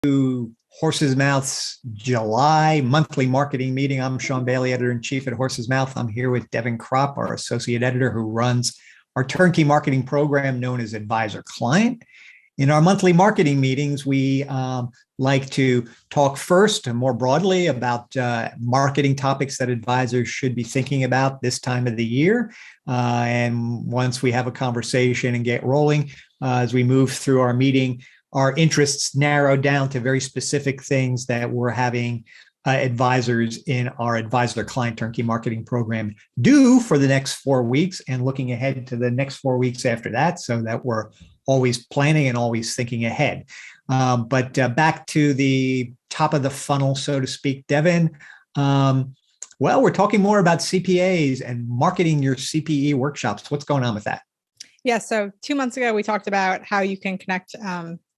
to Horsesmouth's July monthly marketing meeting. I'm Sean Bailey, editor-in-chief at Horsesmouth. I'm here with Devin Kropp, our associate editor who runs our turnkey marketing program known as Advisor Client. In our monthly marketing meetings, we like to talk first and more broadly about marketing topics that advisors should be thinking about this time of the year. And once we have a conversation and get rolling, as we move through our meeting, our interests narrow down to very specific things that we're having advisors in our Advisor Client Turnkey Marketing Program do for the next 4 weeks and looking ahead to the next 4 weeks after that, so that we're always planning and always thinking ahead. But back to the top of the funnel, so to speak, Devin. Well, we're talking more about CPAs and marketing your CPE workshops. What's going on with that? Yeah, so 2 months ago, we talked about how you can connect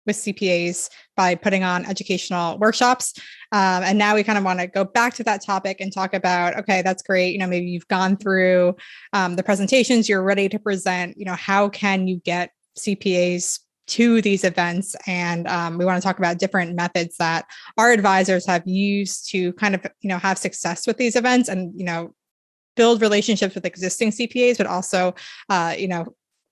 with CPAs by putting on educational workshops. And now we kind of want to go back to that topic and talk about, okay, that's great. Maybe you've gone through the presentations, you're ready to present, how can you get CPAs to these events? And we want to talk about different methods that our advisors have used to kind of, have success with these events and, build relationships with existing CPAs, but also,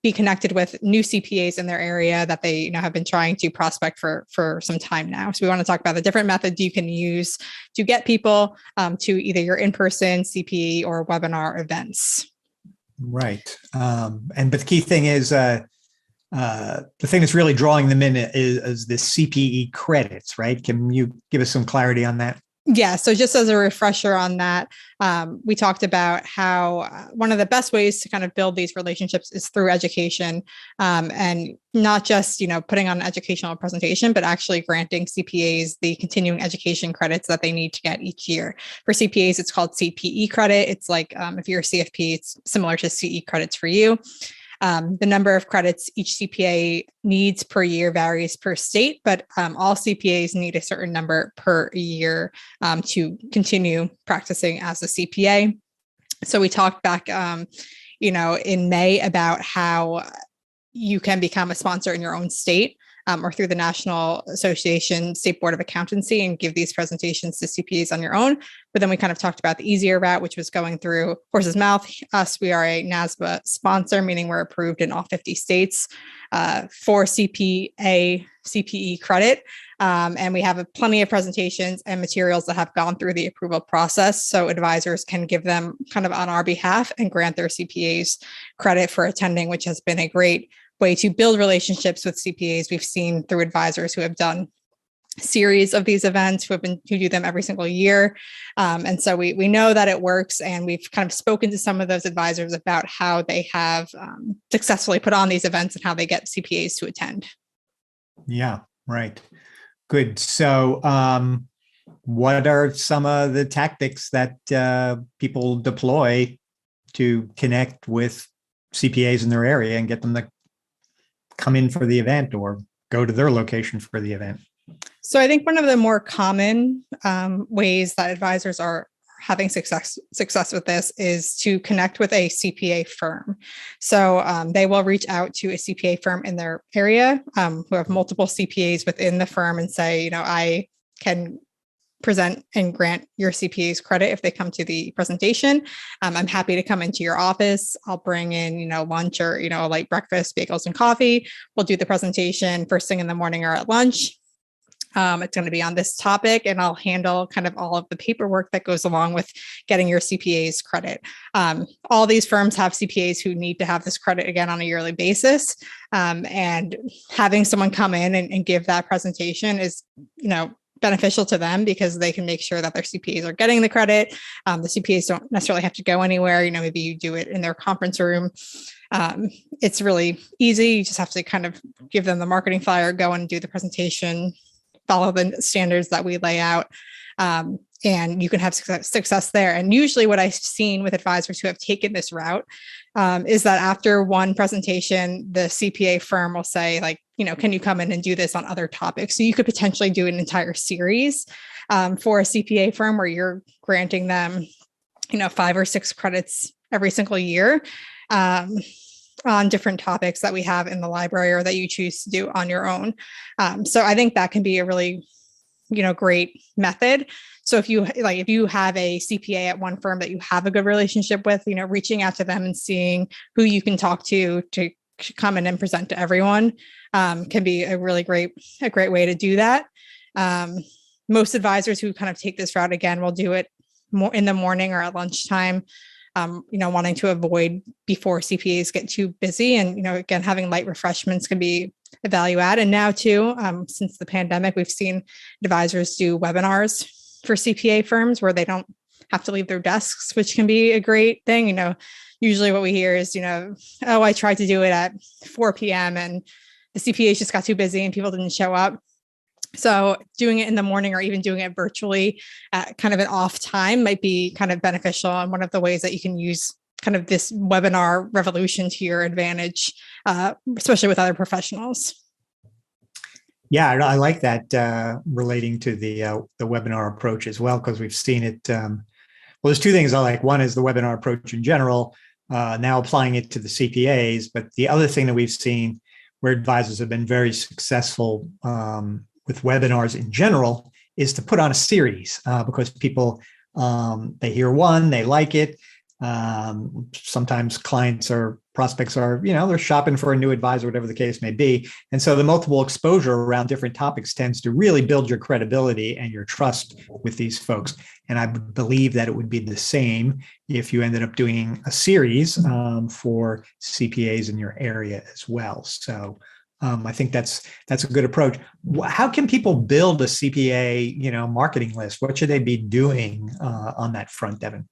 be connected with new CPAs in their area that they have been trying to prospect for some time now. So we want to talk about the different methods you can use to get people to either your in-person CPE or webinar events. Right. But the key thing is the thing that's really drawing them in is the CPE credits, right? Can you give us some clarity on that? Yeah. So just as a refresher on that, we talked about how one of the best ways to kind of build these relationships is through education, and not just, putting on an educational presentation, but actually granting CPAs the continuing education credits that they need to get each year. For CPAs, it's called CPE credit. It's like, if you're a CFP, it's similar to CE credits for you. The number of credits each CPA needs per year varies per state, but all CPAs need a certain number per year to continue practicing as a CPA. So we talked back, in May about how you can become a sponsor in your own state or through the National Association State Board of Accountancy and give these presentations to CPAs on your own. But then we kind of talked about the easier route, which was going through Horsesmouth. We are a NASBA sponsor, meaning we're approved in all 50 states for CPE credit. And we have plenty of presentations and materials that have gone through the approval process. So advisors can give them kind of on our behalf and grant their CPAs credit for attending, which has been a great way to build relationships with CPAs. We've seen through advisors who have done series of these events, who do them every single year. And so we know that it works. And we've kind of spoken to some of those advisors about how they have successfully put on these events and how they get CPAs to attend. Yeah, right. Good. So what are some of the tactics that people deploy to connect with CPAs in their area and get them to come in for the event or go to their location for the event? So I think one of the more common ways that advisors are having success with this is to connect with a CPA firm. So they will reach out to a CPA firm in their area who have multiple CPAs within the firm and say, I can present and grant your CPAs credit if they come to the presentation. I'm happy to come into your office. I'll bring in, lunch or, a light breakfast, bagels and coffee. We'll do the presentation first thing in the morning or at lunch. It's going to be on this topic, and I'll handle kind of all of the paperwork that goes along with getting your CPAs credit. All these firms have CPAs who need to have this credit again on a yearly basis. And having someone come in and give that presentation is, beneficial to them because they can make sure that their CPAs are getting the credit. The CPAs don't necessarily have to go anywhere. Maybe you do it in their conference room. It's really easy. You just have to kind of give them the marketing flyer, go and do the presentation, follow the standards that we lay out. And you can have success there. And usually what I've seen with advisors who have taken this route is that after one presentation, the CPA firm will say, can you come in and do this on other topics? So you could potentially do an entire series for a CPA firm where you're granting them, 5 or 6 credits every single year on different topics that we have in the library or that you choose to do on your own. So I think that can be a really great method. So if you have a CPA at one firm that you have a good relationship with, reaching out to them and seeing who you can talk to come in and present to everyone can be a great way to do that. Most advisors who kind of take this route, again, will do it more in the morning or at lunchtime, wanting to avoid before CPAs get too busy. And, again, having light refreshments can be a value add. And now too, since the pandemic, we've seen advisors do webinars for CPA firms where they don't have to leave their desks, which can be a great thing. Usually what we hear is, oh, I tried to do it at 4 p.m. and the CPAs just got too busy and people didn't show up. So doing it in the morning or even doing it virtually at kind of an off time might be kind of beneficial. And one of the ways that you can use kind of this webinar revolution to your advantage, especially with other professionals. Yeah, I like that relating to the webinar approach as well, because we've seen it. Well, there's two things I like. One is the webinar approach in general, now applying it to the CPAs. But the other thing that we've seen where advisors have been very successful with webinars in general is to put on a series because people, they hear one, they like it. Sometimes prospects are, they're shopping for a new advisor, whatever the case may be. And so the multiple exposure around different topics tends to really build your credibility and your trust with these folks. And I believe that it would be the same if you ended up doing a series for CPAs in your area as well. So I think that's a good approach. How can people build a CPA, marketing list? What should they be doing on that front, Devin?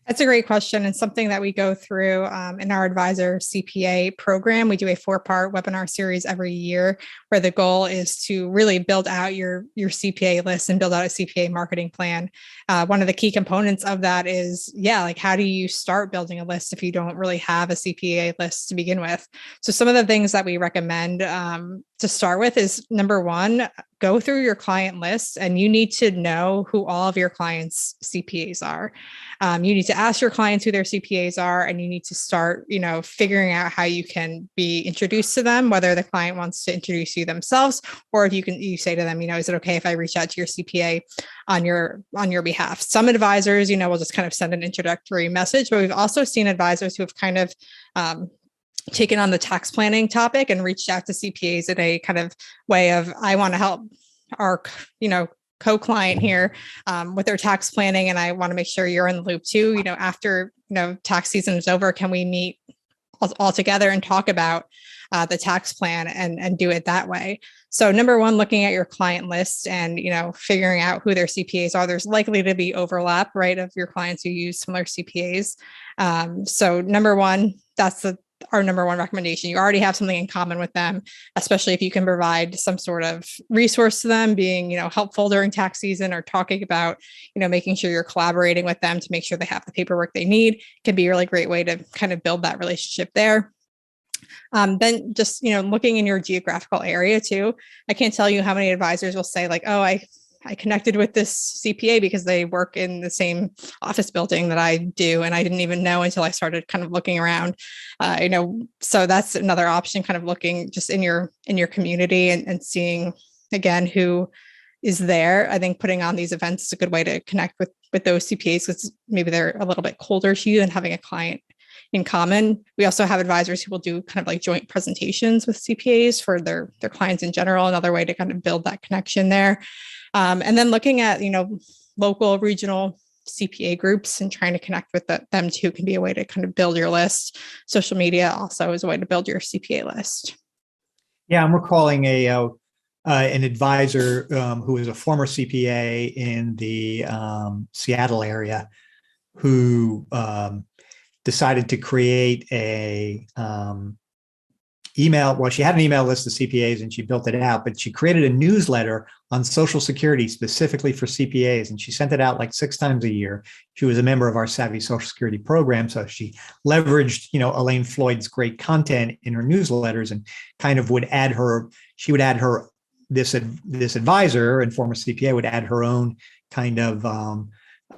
That's a great question, and something that we go through in our advisor CPA program. We do a 4-part webinar series every year where the goal is to really build out your CPA list and build out a CPA marketing plan. One of the key components of that is, how do you start building a list if you don't really have a CPA list to begin with? So some of the things that we recommend to start with is, number one, go through your client list, and you need to know who all of your clients' CPAs are. You need to ask your clients who their CPAs are, and you need to start, figuring out how you can be introduced to them, whether the client wants to introduce you themselves, or if you say to them, is it okay if I reach out to your CPA on your behalf? Some advisors, will just kind of send an introductory message, but we've also seen advisors who have kind of taken on the tax planning topic and reached out to CPAs in a kind of way of, I want to help our, co-client here with their tax planning, and I want to make sure you're in the loop too. After tax season is over, can we meet all together and talk about the tax plan and do it that way? So number one, looking at your client list and figuring out who their CPAs are. There's likely to be overlap, right, of your clients who use similar CPAs. So number one, that's our number one recommendation. You already have something in common with them, especially if you can provide some sort of resource to them, being, helpful during tax season, or talking about, making sure you're collaborating with them to make sure they have the paperwork they need. Can be a really great way to kind of build that relationship there. Then just, looking in your geographical area too. I can't tell you how many advisors will say like, oh, I connected with this CPA because they work in the same office building that I do, and I didn't even know until I started kind of looking around. So that's another option, kind of looking just in your community and seeing again who is there. I think putting on these events is a good way to connect with those CPAs, because maybe they're a little bit colder to you than having a client in common. We also have advisors who will do kind of like joint presentations with CPAs for their clients in general, another way to kind of build that connection there. And then looking at, local, regional CPA groups and trying to connect with them too can be a way to kind of build your list. Social media also is a way to build your CPA list. Yeah, I'm recalling an advisor who is a former CPA in the Seattle area who decided to create a email. Well, she had an email list of CPAs and she built it out, but she created a newsletter on Social Security specifically for CPAs. And she sent it out like 6 times a year. She was a member of our Savvy Social Security program. So she leveraged, Elaine Floyd's great content in her newsletters and kind of this advisor and former CPA would add her own kind of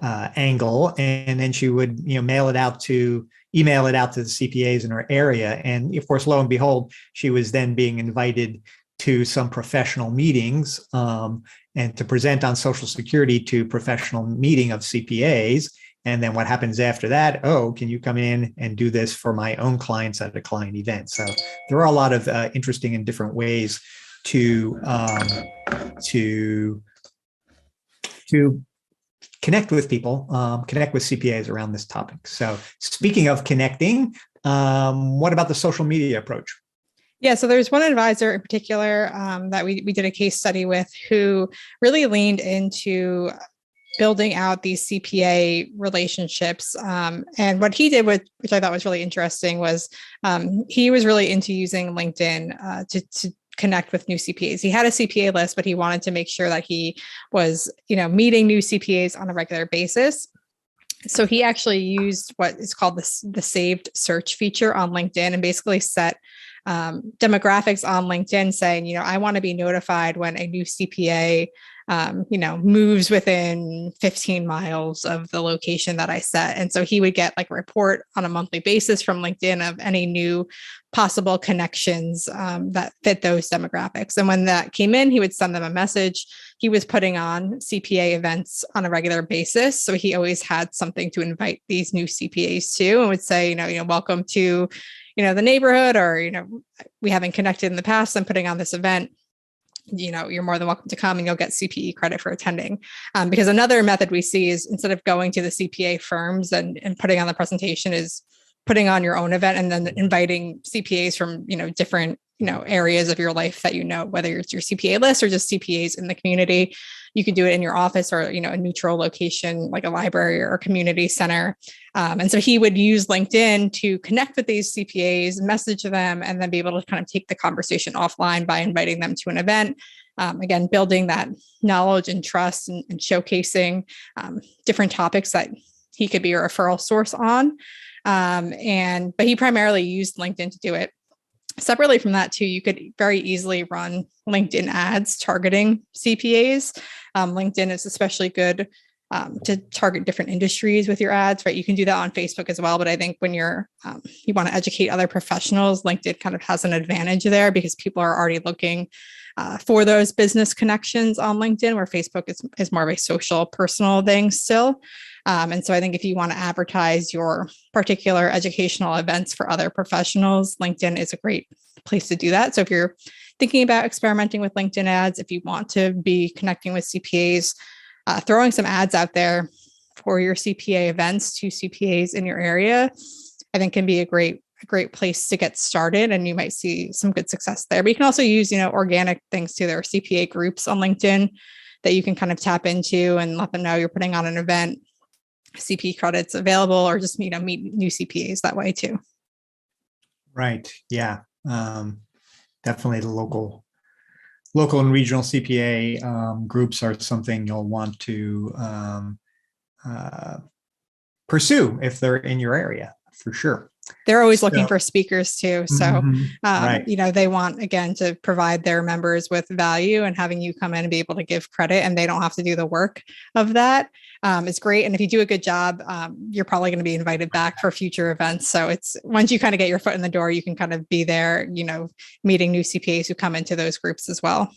angle. And then she would, email it out to the CPAs in her area. And of course, lo and behold, she was then being invited to some professional meetings and to present on Social Security to professional meeting of CPAs. And then what happens after that? Oh, can you come in and do this for my own clients at a client event? So there are a lot of interesting and different ways to connect with people, connect with CPAs around this topic. So speaking of connecting, what about the social media approach? Yeah, so there's one advisor in particular that we did a case study with who really leaned into building out these CPA relationships. And what he did, which I thought was really interesting, was he was really into using LinkedIn to connect with new CPAs. He had a CPA list, but he wanted to make sure that he was, meeting new CPAs on a regular basis. So he actually used what is called the saved search feature on LinkedIn and basically set demographics on LinkedIn saying, I want to be notified when a new CPA, moves within 15 miles of the location that I set. And so he would get like a report on a monthly basis from LinkedIn of any new possible connections that fit those demographics. And when that came in, he would send them a message. He was putting on CPA events on a regular basis. So he always had something to invite these new CPAs to and would say, welcome to, the neighborhood, or, we haven't connected in the past. I'm putting on this event. You're more than welcome to come and you'll get CPE credit for attending. Because another method we see is instead of going to the CPA firms and putting on the presentation is putting on your own event and then inviting CPAs from, different, areas of your life that, whether it's your CPA list or just CPAs in the community. You can do it in your office or, a neutral location like a library or a community center. And so he would use LinkedIn to connect with these CPAs, message them, and then be able to kind of take the conversation offline by inviting them to an event. Again, building that knowledge and trust and showcasing different topics that he could be a referral source on. But he primarily used LinkedIn to do it. Separately from that too, you could very easily run LinkedIn ads targeting CPAs. LinkedIn is especially good to target different industries with your ads, right? You can do that on Facebook as well. But I think when you want to educate other professionals, LinkedIn kind of has an advantage there because people are already looking for those business connections on LinkedIn, where Facebook is more of a social, personal thing still. And so I think if you want to advertise your particular educational events for other professionals, LinkedIn is a great place to do that. So if you're thinking about experimenting with LinkedIn ads, if you want to be connecting with CPAs, throwing some ads out there for your CPA events to CPAs in your area, I think can be a great place to get started, and you might see some good success there. But you can also use, organic things too. There are CPA groups on LinkedIn that you can kind of tap into and let them know you're putting on an event, CPE credits available, or just, meet new CPAs that way too. Right. Yeah. Definitely the local and regional CPA groups are something you'll want to pursue if they're in your area, for sure. They're always looking for speakers too. So, right. They want, again, to provide their members with value, and having you come in and be able to give credit and they don't have to do the work of that. It's great. And if you do a good job, you're probably going to be invited back for future events. So it's once you kind of get your foot in the door, you can kind of be there, meeting new CPAs who come into those groups as well.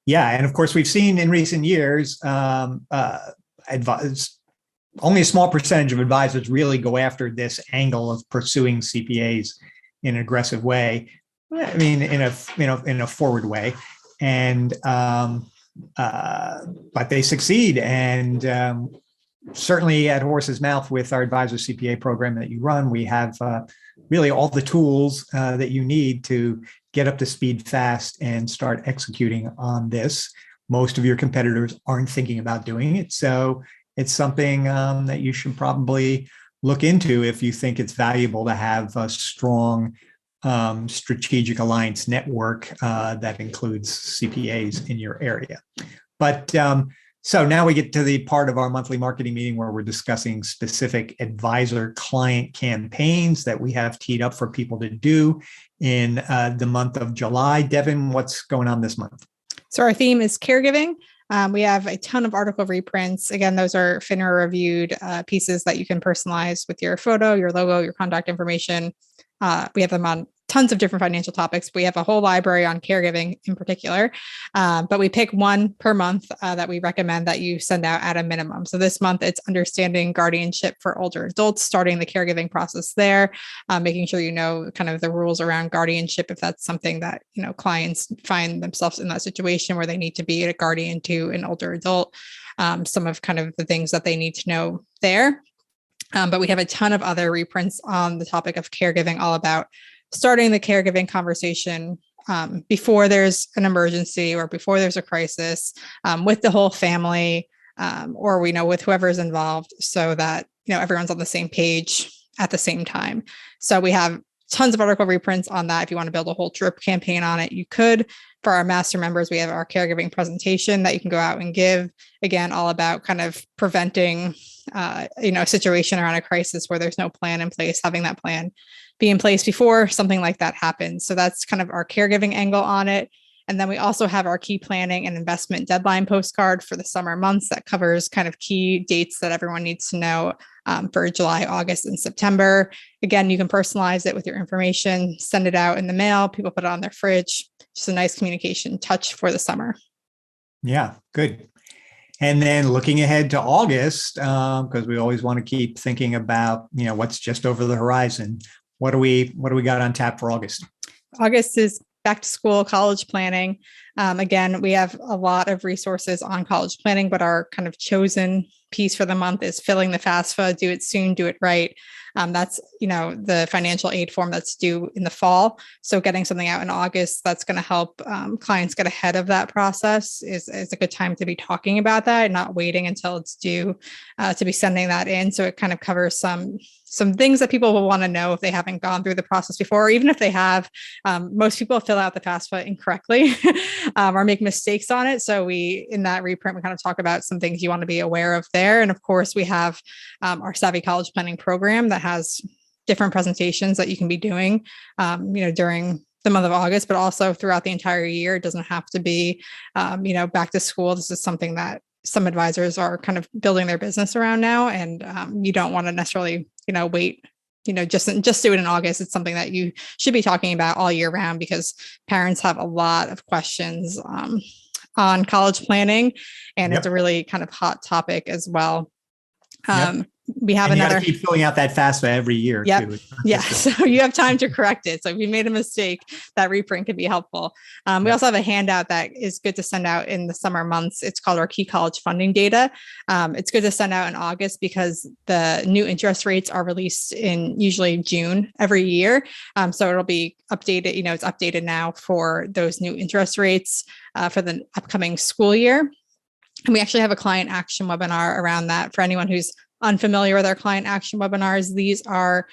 Yeah. And of course, we've seen in recent years, only a small percentage of advisors really go after this angle of pursuing CPAs in an aggressive way. I mean, in a forward way, and but they succeed. And certainly at Horsesmouth, with our advisor CPA program that you run, we have really all the tools that you need to get up to speed fast and start executing on this. Most of your competitors aren't thinking about doing it, so it's something that you should probably look into if you think it's valuable to have a strong strategic alliance network that includes CPAs in your area. But so now we get to the part of our monthly marketing meeting where we're discussing specific advisor client campaigns that we have teed up for people to do in the month of July. Devin, what's going on this month? So our theme is caregiving. We have a ton of article reprints. Again, those are FINRA reviewed pieces that you can personalize with your photo, your logo, your contact information. We have them on tons of different financial topics. We have a whole library on caregiving in particular, but we pick one per month that we recommend that you send out at a minimum. So this month it's understanding guardianship for older adults, starting the caregiving process there, making sure you know kind of the rules around guardianship if that's something that clients find themselves in that situation where they need to be a guardian to an older adult. Some of kind of the things that they need to know there. But we have a ton of other reprints on the topic of caregiving, all about starting the caregiving conversation before there's an emergency or before there's a crisis with the whole family or with whoever's involved, so that everyone's on the same page at the same time. So we have tons of article reprints on that. If you want to build a whole drip campaign on it, you could. For our master members, we have our caregiving presentation that you can go out and give. Again, all about kind of preventing a situation around a crisis where there's no plan in place, having that plan be in place before something like that happens. So that's kind of our caregiving angle on it. And then we also have our key planning and investment deadline postcard for the summer months that covers kind of key dates that everyone needs to know for July, August, and September. Again, you can personalize it with your information, send it out in the mail. People put it on their fridge. Just a nice communication touch for the summer. Yeah, good. And then looking ahead to August, because we always want to keep thinking about, what's just over the horizon. What do we got on tap for August? August is back to school, college planning. Again, we have a lot of resources on college planning, but our kind of chosen piece for the month is filling the FAFSA, do it soon, do it right. That's, the financial aid form that's due in the fall. So getting something out in August, that's going to help clients get ahead of that process is a good time to be talking about that and not waiting until it's due to be sending that in. So it kind of covers some things that people will want to know if they haven't gone through the process before, or even if they have. Most people fill out the FAFSA incorrectly or make mistakes on it. So in that reprint, we kind of talk about some things you want to be aware of there. And of course, we have our Savvy College Planning program that has different presentations that you can be doing, during the month of August, but also throughout the entire year. It doesn't have to be, back to school. This is something that some advisors are kind of building their business around now. And you don't want to necessarily, wait, just do it in August. It's something that you should be talking about all year round because parents have a lot of questions on college planning, and Yep. it's a really kind of hot topic as well. Yep. We have and another. You keep filling out that FAFSA every year. Yep. Too. Yeah. So you have time to correct it. So if you made a mistake, that reprint could be helpful. We also have a handout that is good to send out in the summer months. It's called our key college funding data. It's good to send out in August because the new interest rates are released in usually June every year. So it'll be updated. It's updated now for those new interest rates for the upcoming school year. And we actually have a client action webinar around that for anyone who's unfamiliar with our client action webinars. These are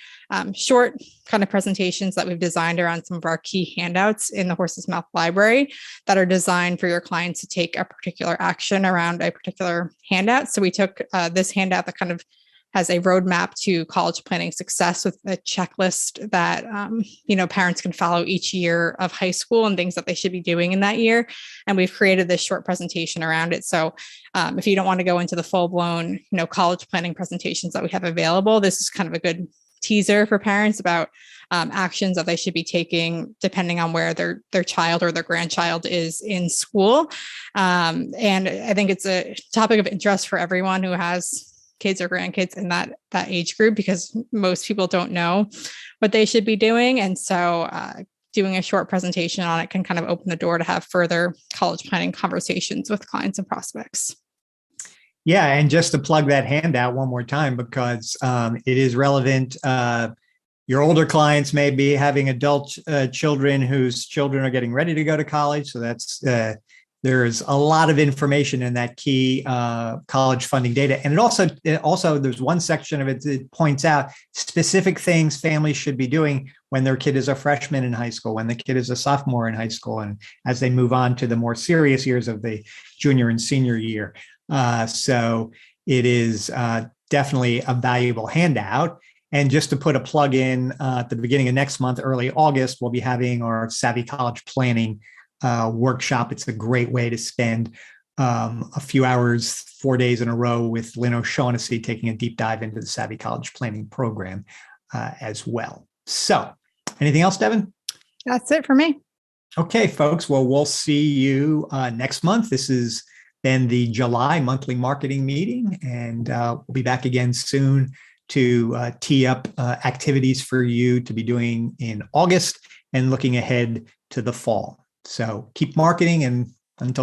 short kind of presentations that we've designed around some of our key handouts in the Horsesmouth library that are designed for your clients to take a particular action around a particular handout. So we took this handout that kind of has a roadmap to college planning success with a checklist that, parents can follow each year of high school and things that they should be doing in that year. And we've created this short presentation around it. So if you don't want to go into the full blown, college planning presentations that we have available, this is kind of a good teaser for parents about actions that they should be taking depending on where their child or their grandchild is in school. And I think it's a topic of interest for everyone who has kids or grandkids in that age group, because most people don't know what they should be doing. And so doing a short presentation on it can kind of open the door to have further college planning conversations with clients and prospects. Yeah. And just to plug that handout one more time, because it is relevant. Your older clients may be having adult children whose children are getting ready to go to college. So that's there's a lot of information in that key college funding data. And it also there's one section of it that points out specific things families should be doing when their kid is a freshman in high school, when the kid is a sophomore in high school, and as they move on to the more serious years of the junior and senior year. So it is definitely a valuable handout. And just to put a plug in, at the beginning of next month, early August, we'll be having our Savvy College Planning workshop. It's a great way to spend a few hours, 4 days in a row with Lynn O'Shaughnessy, taking a deep dive into the Savvy College Planning program as well. So anything else, Devin? That's it for me. Okay, folks. Well, we'll see you next month. This has been the July monthly marketing meeting, and we'll be back again soon to tee up activities for you to be doing in August and looking ahead to the fall. So keep marketing, and until